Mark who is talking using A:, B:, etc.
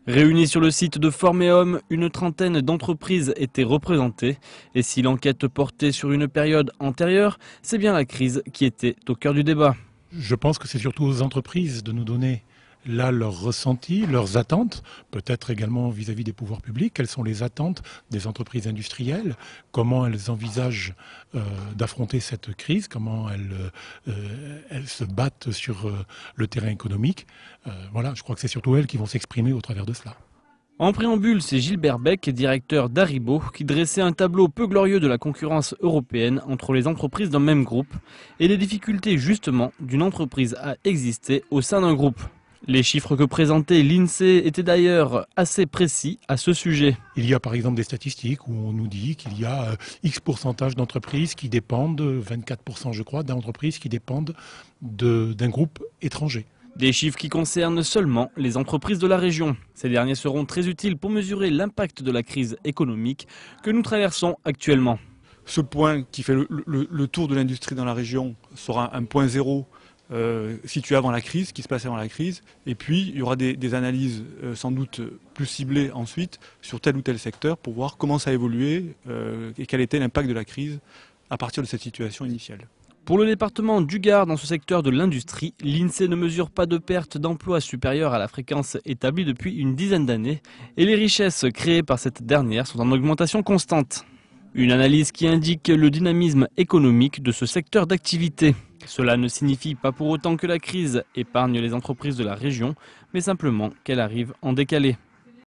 A: Réunies sur le site de Forméum, une trentaine d'entreprises étaient représentées. Et si l'enquête portait sur une période antérieure, c'est bien la crise qui était au cœur du débat.
B: Je pense que c'est surtout aux entreprises de nous donner là leurs ressentis, leurs attentes, peut-être également vis-à-vis des pouvoirs publics. Quelles sont les attentes des entreprises industrielles? Comment elles envisagent d'affronter cette crise? Comment elles se battent sur le terrain économique? Voilà, je crois que c'est surtout elles qui vont s'exprimer au travers de cela.
A: En préambule, c'est Gilbert Beck, directeur d'Haribo, qui dressait un tableau peu glorieux de la concurrence européenne entre les entreprises d'un même groupe et les difficultés justement d'une entreprise à exister au sein d'un groupe. Les chiffres que présentait l'INSEE étaient d'ailleurs assez précis à ce sujet.
B: Il y a par exemple des statistiques où on nous dit qu'il y a X pourcentage d'entreprises qui dépendent, 24% je crois, d'entreprises qui dépendent d'un groupe étranger.
A: Des chiffres qui concernent seulement les entreprises de la région. Ces derniers seront très utiles pour mesurer l'impact de la crise économique que nous traversons actuellement.
C: Ce point qui fait le tour de l'industrie dans la région sera un point zéro situé avant la crise, qui se passait avant la crise. Et puis, il y aura des analyses sans doute plus ciblées ensuite sur tel ou tel secteur pour voir comment ça a évolué et quel était l'impact de la crise à partir de cette situation initiale.
A: Pour le département du Gard, dans ce secteur de l'industrie, l'INSEE ne mesure pas de perte d'emplois supérieure à la fréquence établie depuis une dizaine d'années et les richesses créées par cette dernière sont en augmentation constante. Une analyse qui indique le dynamisme économique de ce secteur d'activité. Cela ne signifie pas pour autant que la crise épargne les entreprises de la région, mais simplement qu'elle arrive en décalé.